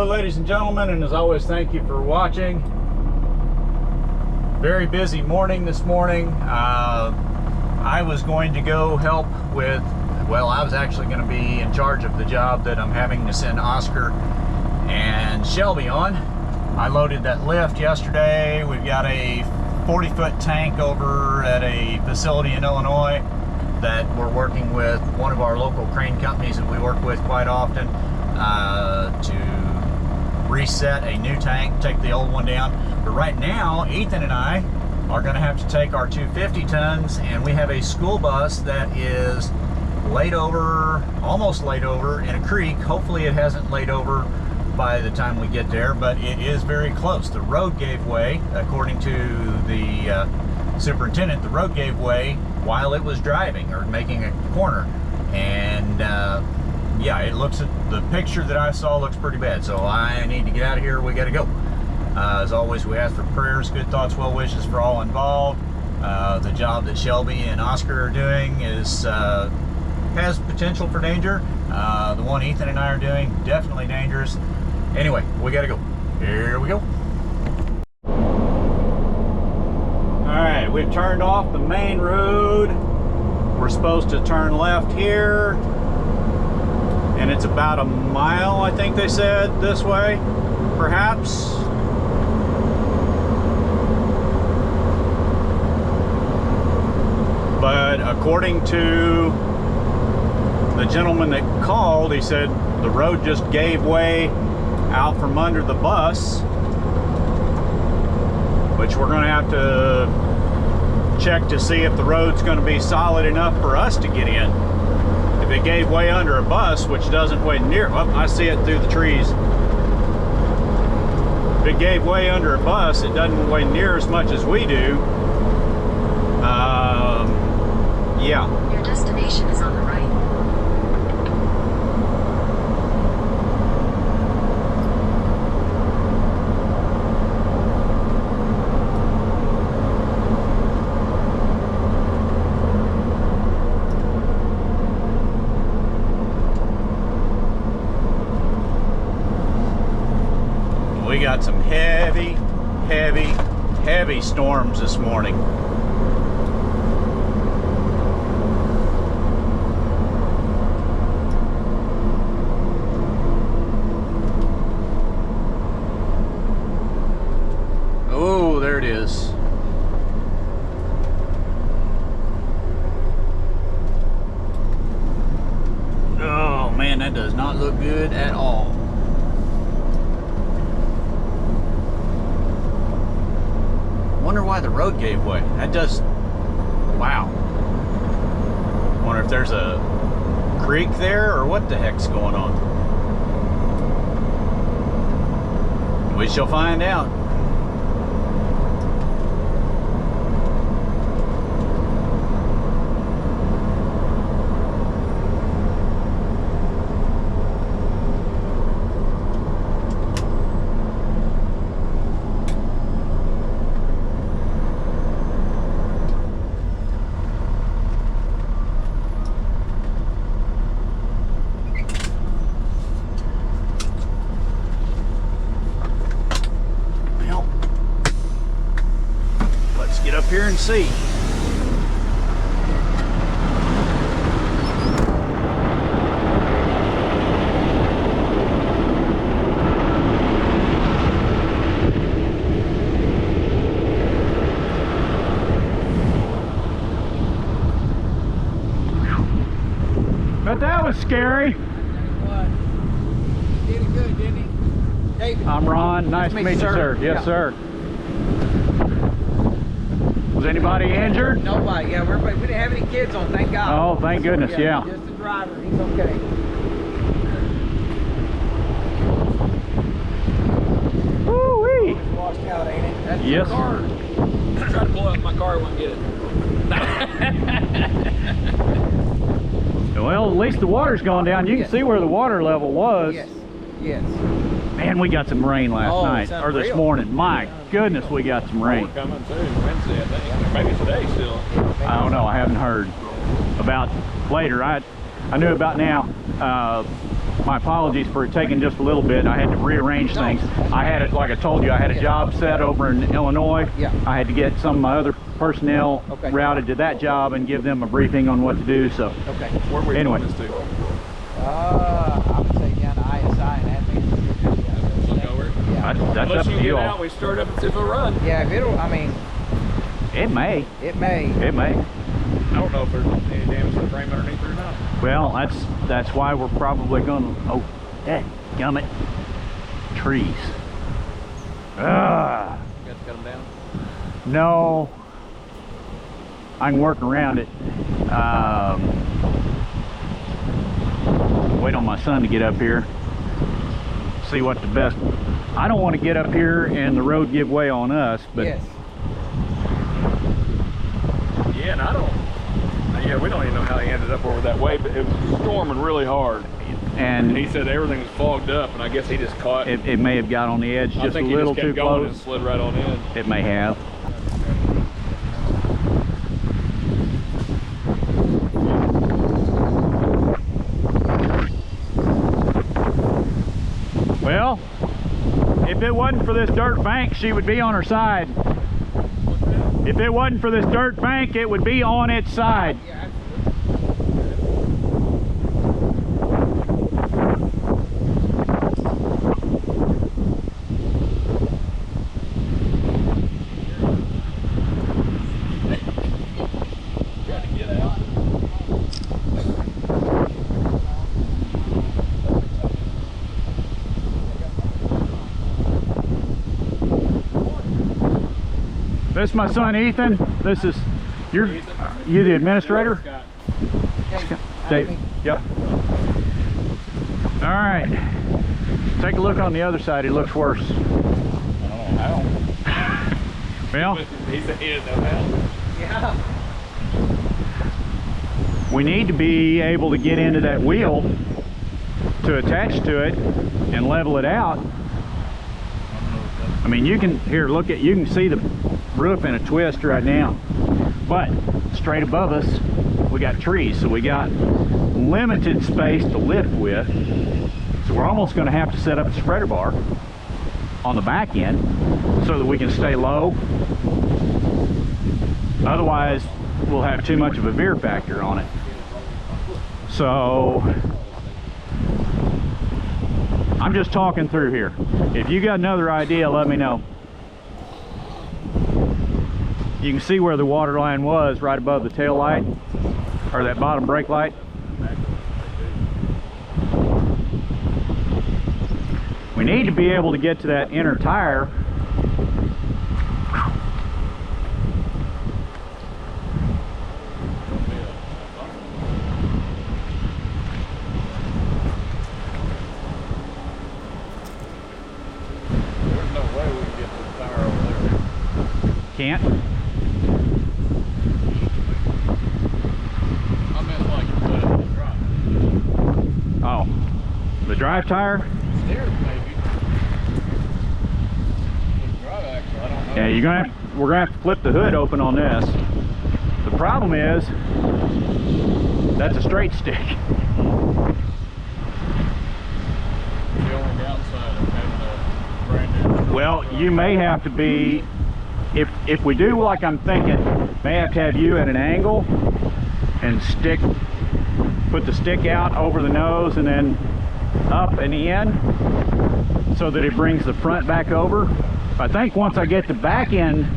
ladies and gentlemen, and as always, thank you for watching. Very busy morning this morning. I was going to go help with, well, I was actually going to be in charge of the job that I'm having to send Oscar and Shelby on. I loaded that lift yesterday. We've got a 40-foot tank over at a facility in Illinois that we're working with one of our local crane companies that we work with quite often to reset a new tank, take the old one down. But right now, Ethan and I are going to have to take our 250 tons, and we have a school bus that is laid over, almost laid over in a creek. Hopefully it hasn't laid over by the time we get there, but it is very close. The road gave way, according to the superintendent. The road gave way while it was driving or making a corner, and yeah, it looks, the picture that I saw looks pretty bad. So I need to get out of here. We got to go. As always, we ask for prayers, good thoughts, well wishes for all involved. The job that Shelby and Oscar are doing is has potential for danger. The one Ethan and I are doing, definitely dangerous. Anyway, we got to go. Here we go. All right, we've turned off the main road. We're supposed to turn left here, and it's about a mile, I think they said, this way, perhaps. But according to the gentleman that called, he said the road just gave way out from under the bus, which we're going to have to check to see if the road's going to be solid enough for us to get in. If it gave way under a bus, which doesn't weigh near, well, I see it through the trees. If it gave way under a bus, it doesn't weigh near as much as we do. Yeah. Your destination is on the right. We got some heavy storms this morning. Oh, there it is. Oh man, that does not look good at all. Wonder why the road gave way. That does, wow. Wonder if there's a creek there or what the heck's going on. We shall find out. Here and see. But that was scary. He did it good, didn't he? David. I'm Ron. Nice to meet you, sir. Yes, sir. Was anybody injured? Nobody. Yeah, we didn't have any kids on, thank God. Oh, thank goodness, yeah. Just the driver. He's okay. Woo-wee. It's washed out, ain't it? That's yes. the car. I tried to pull up my car, won't get it. Well, at least the water's gone down. You can see where the water level was. Yes. Yes. Man, we got some rain last night, or this morning. My goodness, we got some rain. We're coming too Wednesday, I think. Maybe today still. I don't know. I haven't heard about later. I knew about now. My apologies for it taking just a little bit. I had to rearrange things. I had it, like I told you, I had a job set over in Illinois. Yeah. I had to get some of my other personnel routed to that job and give them a briefing on what to do. So, Okay. Where were you anyway. going this to? I would say down to ISI and admin. Look over. Yeah. That's up Unless to you you get all. out, we start up and see if it'll run. Yeah, if it'll, I mean, It may. it may. It may. I don't know if there's any damage to the frame underneath or not. Well, that's why we're probably going to. Oh, dadgummit. Trees. Ah. You got to cut them down? No. I can work around it. Wait on my son to get up here. See what the best. I don't want to get up here and the road give way on us, but Yes. Yeah, and I don't. Yeah, we don't even know how he ended up over that way, but it was storming really hard. And and he said everything was fogged up, and I guess he just caught. it may have got on the edge I just a think he little just kept too going close. and slid right on in. It may have. Well, if it wasn't for this dirt bank, she would be on her side. If it wasn't for this dirt bank, it would be on its side. Yeah. Trying to get out. This is my son Ethan. This is you the administrator? Dave. Yep. All right. Take a look on the other side. He looks worse. I don't know how. Well, He said he didn't know how. Yeah. we need to be able to get into that wheel to attach to it and level it out. I mean, you can you can see the roof in a twist right now, but straight above us we got trees, so we got limited space to lift with. So we're almost going to have to set up a spreader bar on the back end so that we can stay low. Otherwise we'll have too much of a veer factor on it. So I'm just talking through here. If you got another idea, let me know. You can see where the water line was right above the tail light, or that bottom brake light. We need to be able to get to that inner tire. There's no way we can get to the tire over there. Can't. I meant like the drive. Oh, the drive tire? Stairs maybe. The drive axle, I don't know. Yeah, we're gonna have to flip the hood open on this. The problem is, that's a straight stick. The only downside of having a brand new. Well, you may have to be, if we do like I'm thinking, may have to have you at an angle and put the stick out over the nose and then up and in so that it brings the front back over. I think once I get the back end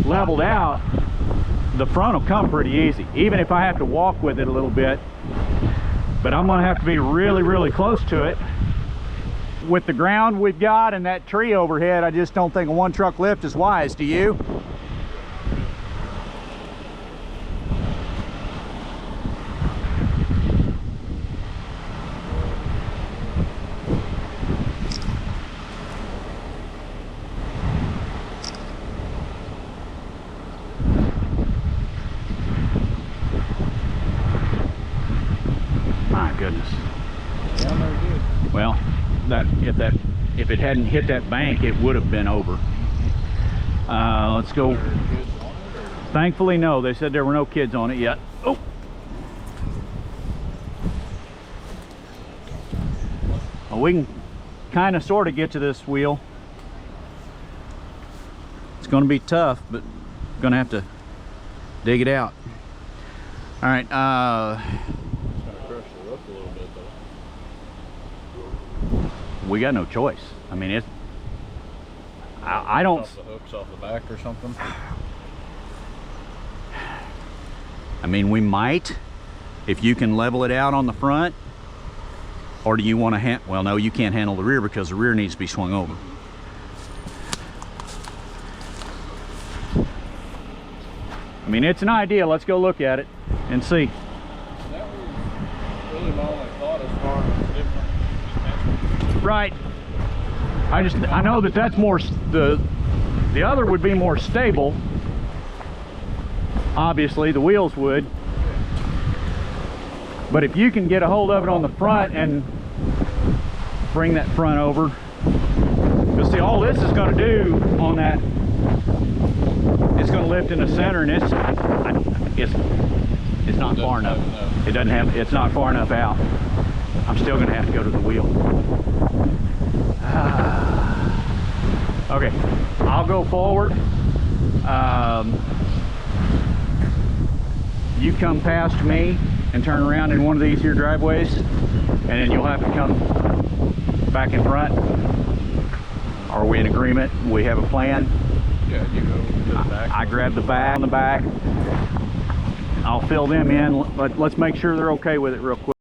leveled out, the front will come pretty easy, even if I have to walk with it a little bit. But I'm gonna have to be really, really close to it. With the ground we've got and that tree overhead, I just don't think a one truck lift is wise. Do you? My goodness. Well, if it hadn't hit that bank, it would have been over. Let's go. Thankfully, no. They said there were no kids on it yet. Oh. Well, we can kind of sort of get to this wheel. It's going to be tough, but going to have to dig it out. All right. It's gonna crush the roof a little bit though. We got no choice. I mean, it's. I don't. Off the hooks off the back or something. I mean, we might, if you can level it out on the front. Or do you want to well, no, you can't handle the rear because the rear needs to be swung over. I mean, it's an idea. Let's go look at it and see. That was really my only thought as far as different. Right. I know that that's more, the other would be more stable. Obviously, the wheels would. But if you can get a hold of it on the front and bring that front over, you'll see all this is going to do on that, it's going to lift in the center, and it's not far enough. It doesn't have, it's not far enough out. I'm still going to have to go to the wheel. Okay, I'll go forward. You come past me and turn around in one of these here driveways, and then you'll have to come back in front. Are we in agreement? We have a plan? Yeah, you go to the back. I grab the bag on the back. I'll fill them in. Let's make sure they're okay with it real quick.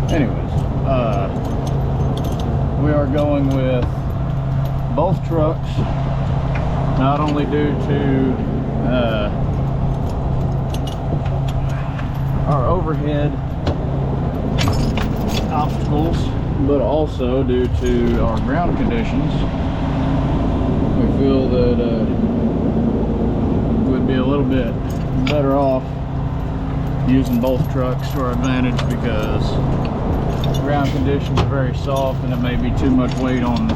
Anyways, we are going with both trucks, not only due to our overhead obstacles, but also due to our ground conditions. We feel that we'd be a little bit better off using both trucks to our advantage, because ground conditions are very soft and it may be too much weight on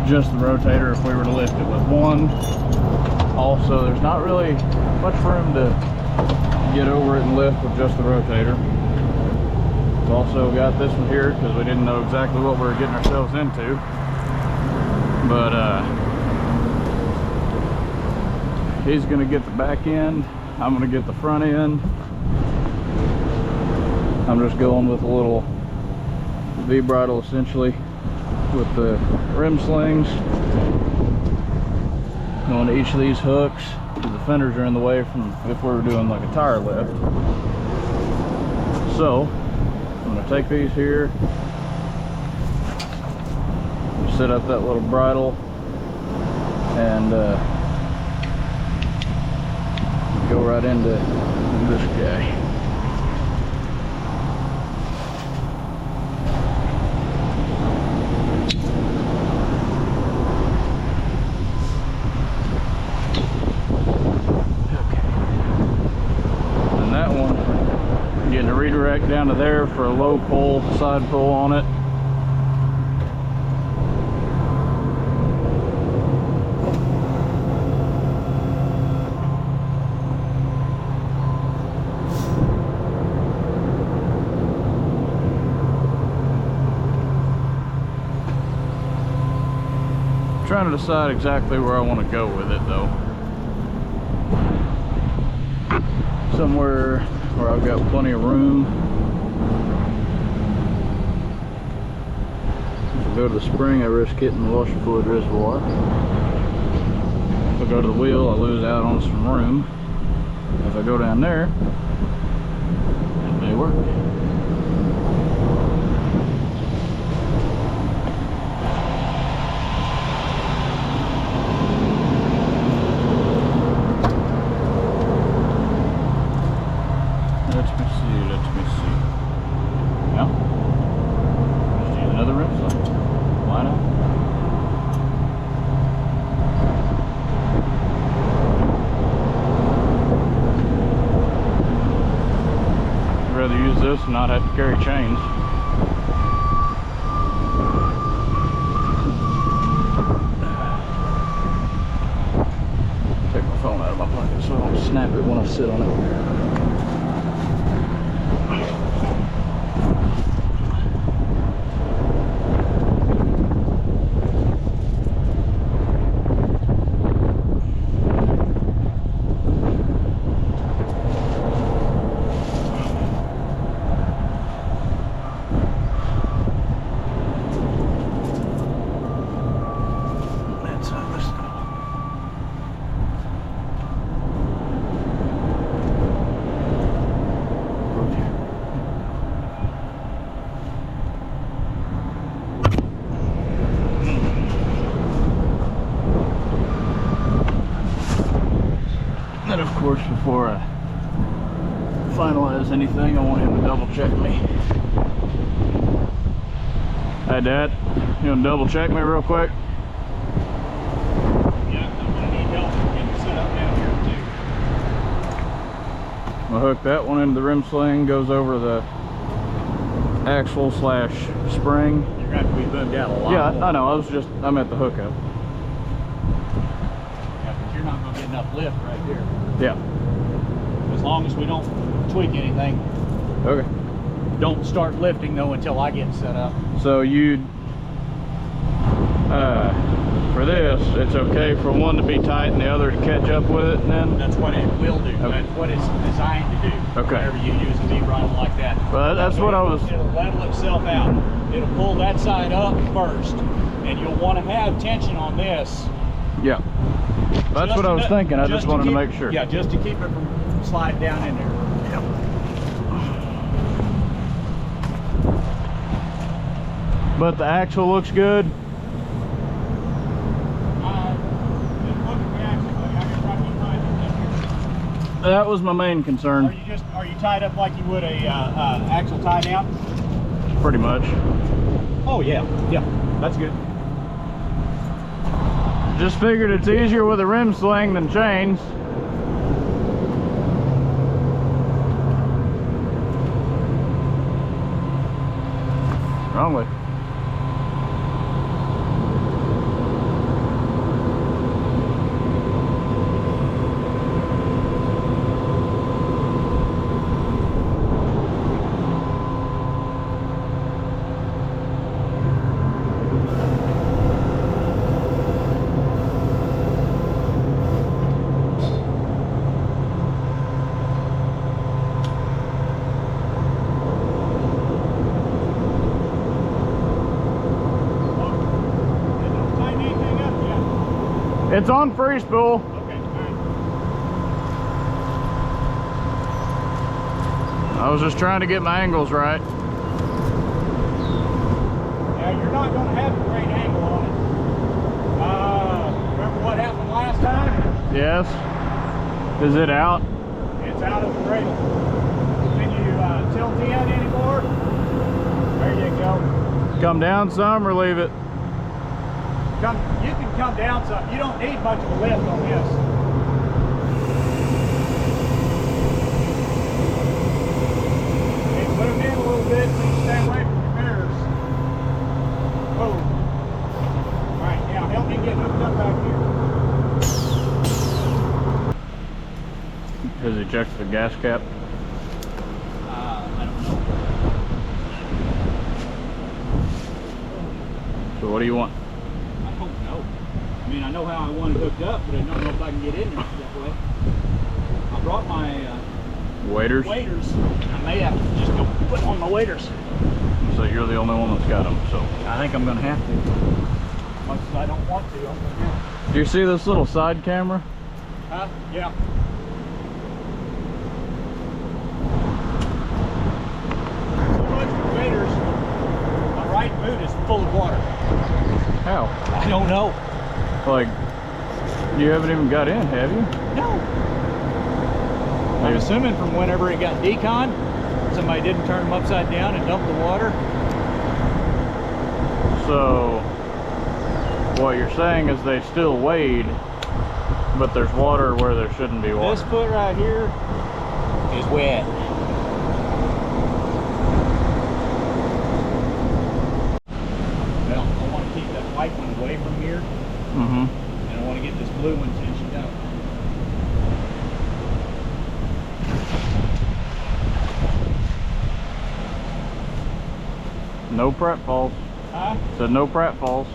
just the rotator if we were to lift it with one. Also, there's not really much room to get over it and lift with just the rotator. We've also got this one here because we didn't know exactly what we were getting ourselves into, but he's gonna get the back end, I'm gonna get the front end. I'm just going with a little V bridle essentially with the rim slings. on each of these hooks. The fenders are in the way from if we were doing like a tire lift. So I'm going to take these here, set up that little bridle, and go right into this guy. Redirect down to there for a low pull, side pull on it. I'm trying to decide exactly where I want to go with it though. Somewhere where I've got plenty of room. If I go to the spring, I risk hitting the washer fluid reservoir. If I go to the wheel, I lose out on some room. If I go down there, it may work. Let me see. Yeah. Just use another rim slot. Why not? I'd rather use this and not have to carry chains. Take my phone out of my pocket so I don't snap it when I sit on it. Of course, before I finalize anything, I want him to double check me. Hey Dad, you want to double check me real quick? Yeah, I'm gonna need help getting set up down here too. I'll hook that one into the rim sling, goes over the axle slash spring. You're gonna have to be boomed out a lot. Yeah, more. I know, I'm at the hookup. Yeah, but you're not gonna get enough lift right there. Yeah. As long as we don't tweak anything. Okay. Don't start lifting though until I get set up. So you'd, for this, it's okay for one to be tight and the other to catch up with it then? That's what it will do. Okay. That's what it's designed to do. Okay. Whenever you use a V-bridle like that. Well, that's what I was... It'll level itself out. It'll pull that side up first. And you'll want to have tension on this. Yeah. That's what I was thinking. I just wanted to make sure. Yeah, just to keep it from sliding down in there. Yep. But the axle looks good. That was my main concern. Are you tied up like you would a axle tie down? Pretty much. Oh yeah, that's good. Just figured it's easier with a rim sling than chains. Wrong way. It's on free spool. Okay, all right. I was just trying to get my angles right. Yeah, you're not going to have a great angle on it. Remember what happened last time? Yes. Is it out? It's out of the cradle. Can you tilt in anymore? There you go. Come down some or leave it? You can come down some. You don't need much of a lift on this. Okay, put them in a little bit so you stay away from your mirrors. Oh. All right, now help me get hooked up back here. Has he checked the gas cap? I don't know. So what do you want? I don't know. I mean, I know how I want it hooked up, but I don't know if I can get in there that way. I brought my Waders? waders. I may have to just go put on my waders. So you're the only one that's got them. So I think I'm going to have to. As much as I don't want to, I'm going to have to. do you see this little side camera? Huh? Yeah. So much for waders. My right boot is full of water. How? I don't know. Like, you haven't even got in, have you? No. I'm assuming from whenever it got deconned, somebody didn't turn them upside down and dump the water. So what you're saying is they still wade, but there's water where there shouldn't be water. This foot right here is wet. Well, I want to keep that white one away from here, Mm-hmm. and I want to get this blue one tensioned up. No Pratt falls. Huh? Said no Pratt falls.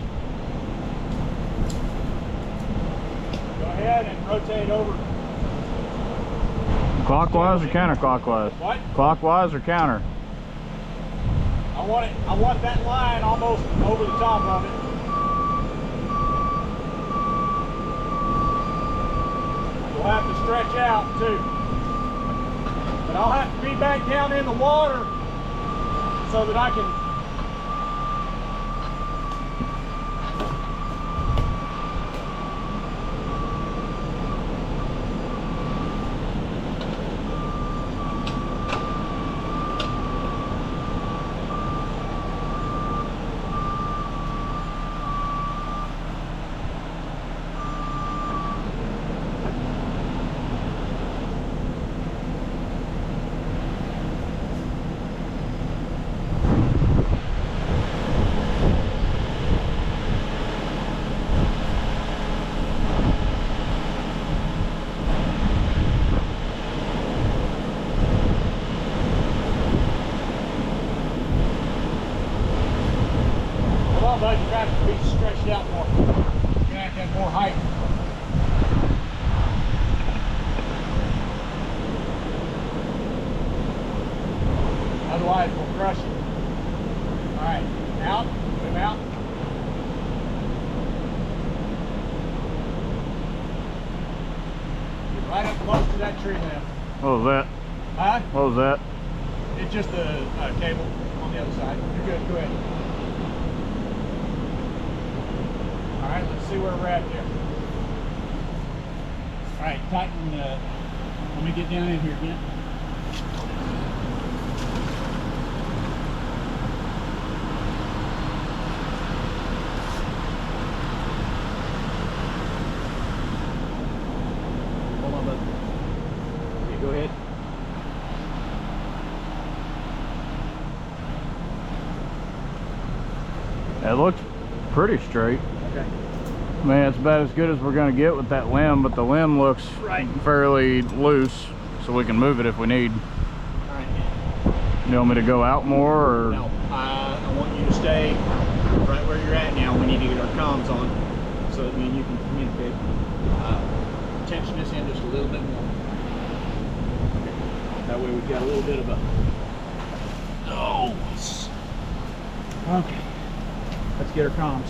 Go ahead and rotate over. Clockwise or counterclockwise? What? Clockwise or counter? I want that line almost over the top of it. You'll have to stretch out too. But I'll have to be back down in the water so that I can. But you're going to have to be stretched out more. You're going to have to have more height. Otherwise, we'll crush it. All right, out, move out. Get right up close to that tree limb. What was that? Huh? What was that? It's just a cable on the other side. You're good, go ahead. All right, let's see where we're at here. All right, tighten. Let me get down in here again. Hold on, bud. Okay, go ahead. It looks pretty straight. Okay. I mean, it's about as good as we're going to get with that limb, but the limb looks fairly loose, so we can move it if we need. All right. You want me to go out more, or? No, I want you to stay right where you're at now. We need to get our comms on so that me and you can communicate. Tension this in just a little bit more. Okay. That way we've got a little bit of a. Oh. Okay. Let's get our comms.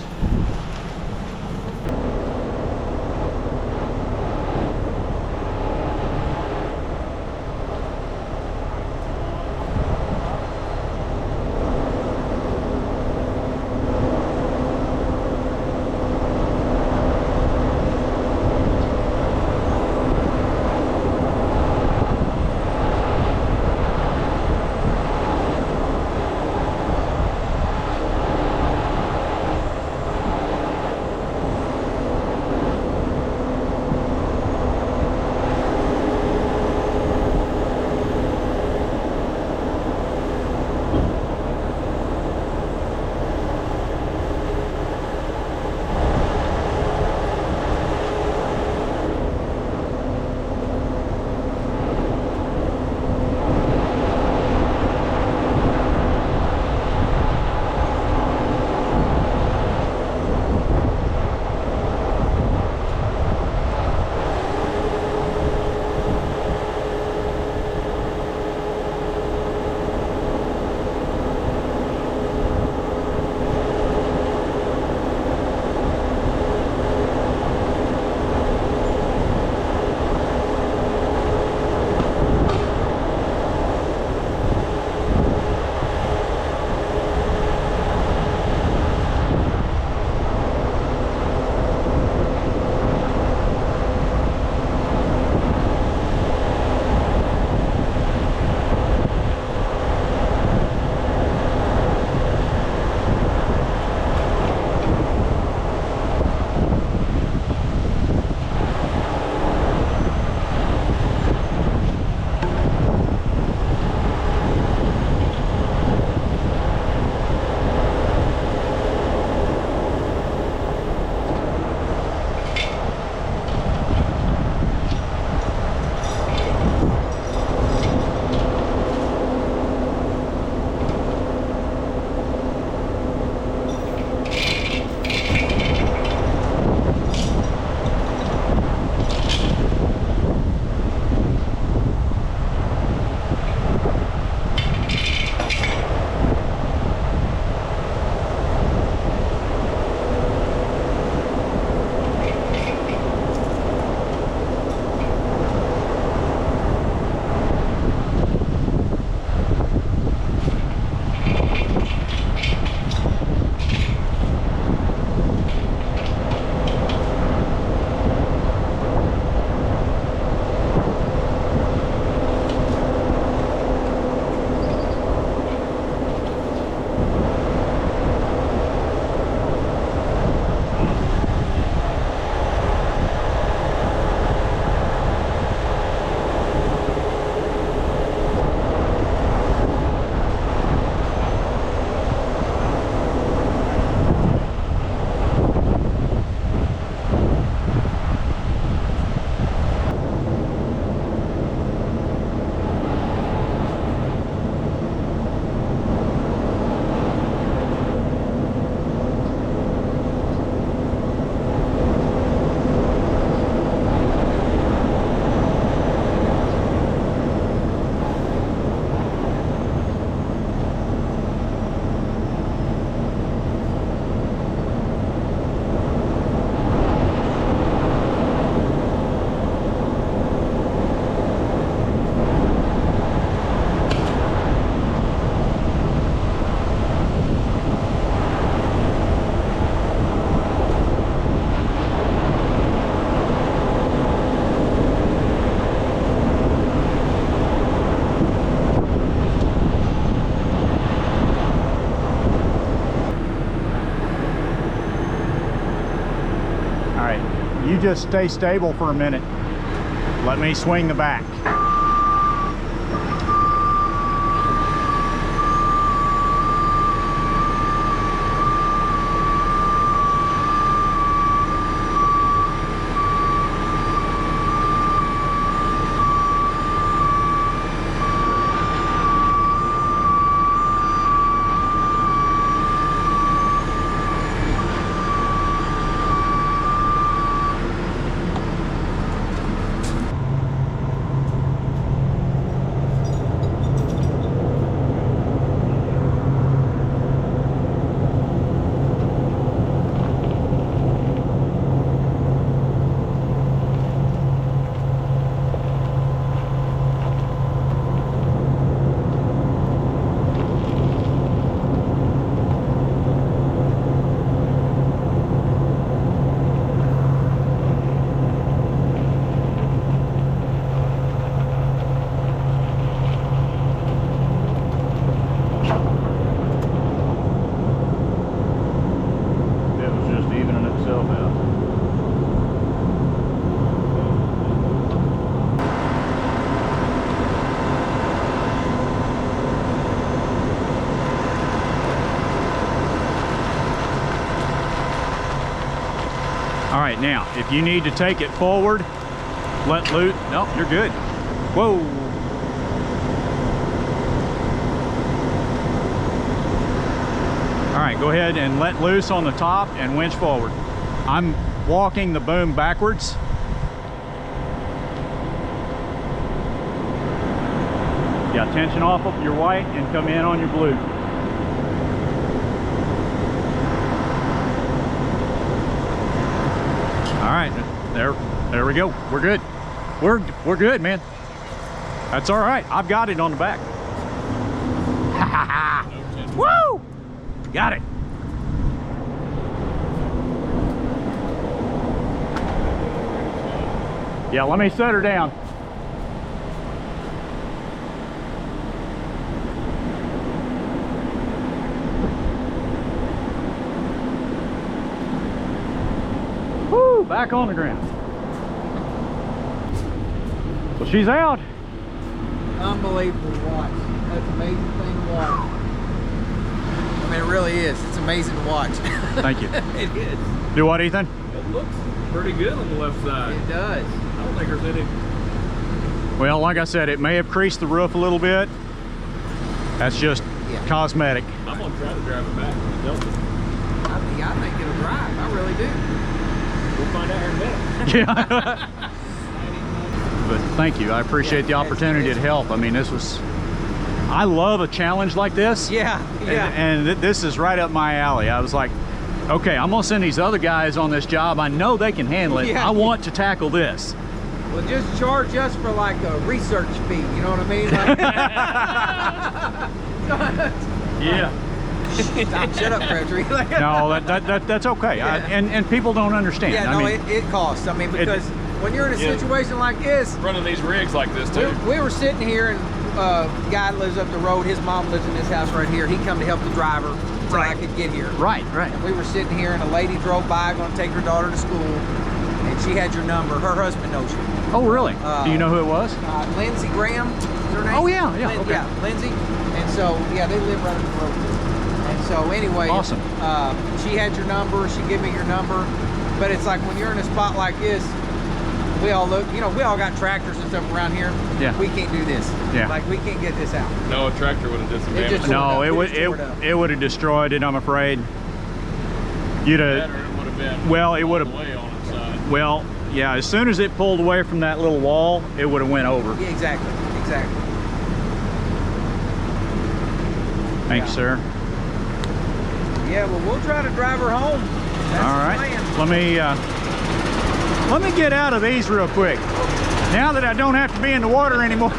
you just stay stable for a minute. Let me swing the back. All right, now, if you need to take it forward, let loose. No, you're good. Whoa. All right, go ahead and let loose on the top and winch forward. I'm walking the boom backwards. Yeah, tension off of your white and come in on your blue. All right, there we go. We're good. We're good, man. That's all right. I've got it on the back. Woo! Got it. Yeah, let me set her down. Woo! Back on the ground. Well, she's out. Unbelievable to watch. That's an amazing thing to watch. I mean, it really is. It's amazing to watch. Thank you. It is. Do what, Ethan? It looks pretty good on the left side. It does. I don't think there's any. Well, like I said, it may have creased the roof a little bit. That's just cosmetic. I'm gonna try to drive it back. I think it'll drive. I really do. We'll find out here in a minute. Yeah. But thank you. I appreciate the opportunity to help. I mean, this was, I love a challenge like this. Yeah. And this is right up my alley. I was like, okay, I'm gonna send these other guys on this job. I know they can handle it. Yeah. I want to tackle this. Well, just charge us for like a research fee. You know what I mean? Like, Yeah. Stop, shut up, Crabtree. No, that's okay. Yeah. And people don't understand. Yeah, no, I mean, it costs. I mean, because when you're in a situation like this, Running these rigs like this too. we were sitting here, and a guy lives up the road. His mom lives in this house right here. He come to help the driver until I could get here. right. And we were sitting here, and a lady drove by, going to take her daughter to school, and she had your number. Her husband knows you. Oh, really? Do you know who it was? Lindsay Graham is her name? Oh, yeah, okay. Yeah, Lindsay. And so, yeah, they live right up the road. And so, anyway, Awesome. She had your number. She gave me your number. But it's like when you're in a spot like this, we all look, you know, we all got tractors and stuff around here. Yeah. We can't do this. Yeah. Like, we can't get this out. No, a tractor would have disadvantaged just- it. No, it it would just tore it up. it would have destroyed it. I'm afraid. You'd have. Better, it would have been Well, it would all the have. way on its side. Well, yeah. As soon as it pulled away from that little wall, it would have went over. Yeah, exactly. Thanks, sir. Yeah, well, we'll try to drive her home. That's All the right. plan. Let me get out of these real quick. Now that I don't have to be in the water anymore.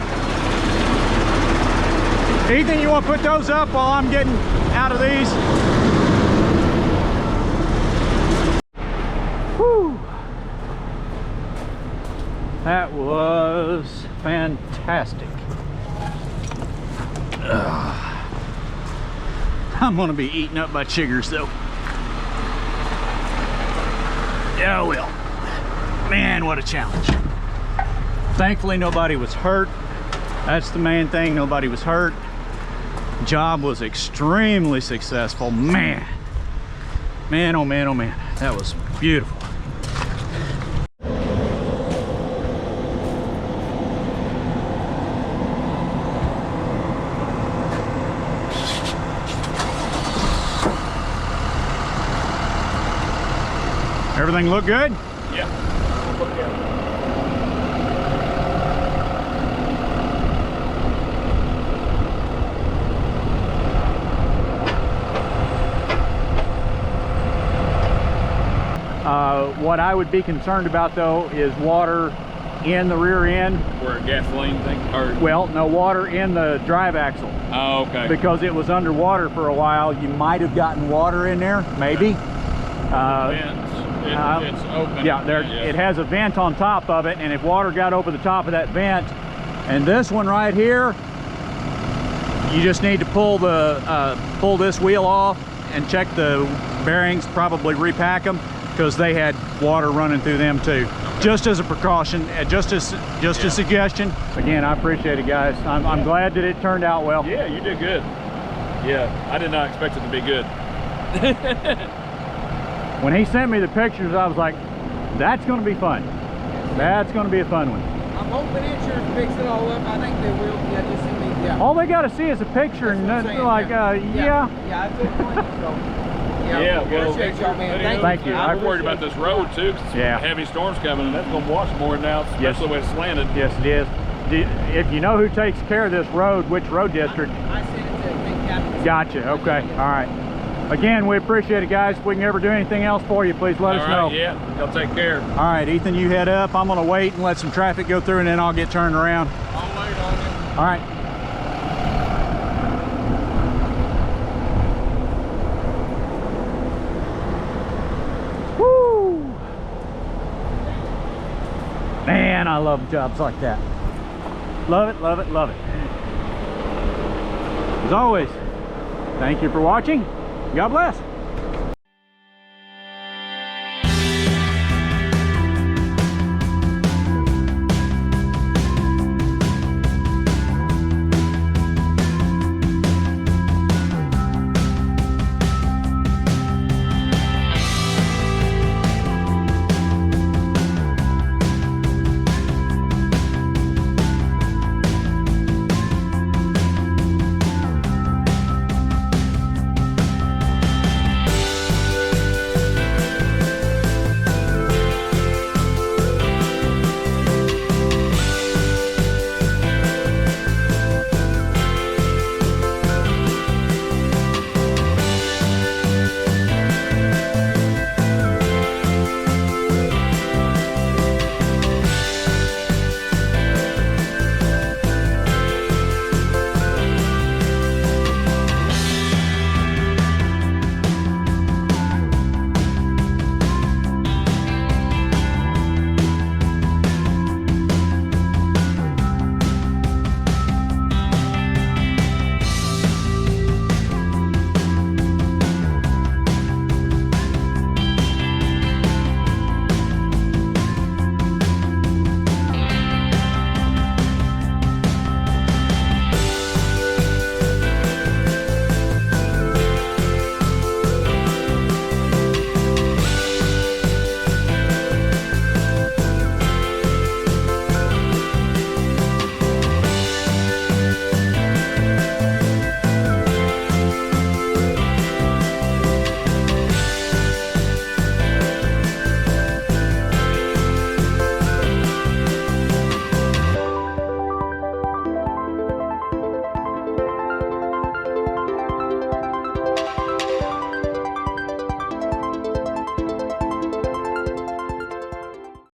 Ethan, you want to put those up while I'm getting out of these? Whew. That was fantastic. I'm gonna be eaten up by chiggers though. Yeah, well. Man, what a challenge. Thankfully, nobody was hurt. That's the main thing, nobody was hurt. Job was extremely successful. Man, oh man, oh man, that was beautiful. Everything look good? Yeah. What I would be concerned about though is water in the rear end. Where a gasoline thing, or Well, no, water in the drive axle. oh, okay. Because it was underwater for a while. You might have gotten water in there, maybe. Vents. It's open. Yeah, there. It has a vent on top of it, and if water got over the top of that vent, and this one right here, you just need to pull this wheel off and check the bearings. Probably repack them because they had water running through them too. Just as a precaution, just a suggestion. Again, I appreciate it, guys. I'm glad that it turned out well. Yeah, you did good. Yeah, I did not expect it to be good. When he sent me the pictures, I was like, that's going to be fun. That's going to be a fun one. I'm hoping insurance picks it all up. I think they will. Yeah, just send me. Yeah. All they got to see is a picture, and That's what I'm like, saying, yeah. Yeah, I took one. So. Yeah, well, appreciate y'all, man. Thank you. I'm worried about this road too, 'cause Yeah. heavy storms coming, and that's gonna wash more now, especially when it's slanted. Yes, it is. If you know who takes care of this road, which road district? I sent it to Big Captain. Gotcha. Okay. All right. Again, we appreciate it, guys. If we can ever do anything else for you, please let us All know. right, yeah, y'all take care. All right, Ethan, you head up. I'm going to wait and let some traffic go through, and then I'll get turned around. I'll wait on you. All right. Woo! Man, I love jobs like that. Love it, love it, love it. As always, thank you for watching. God bless.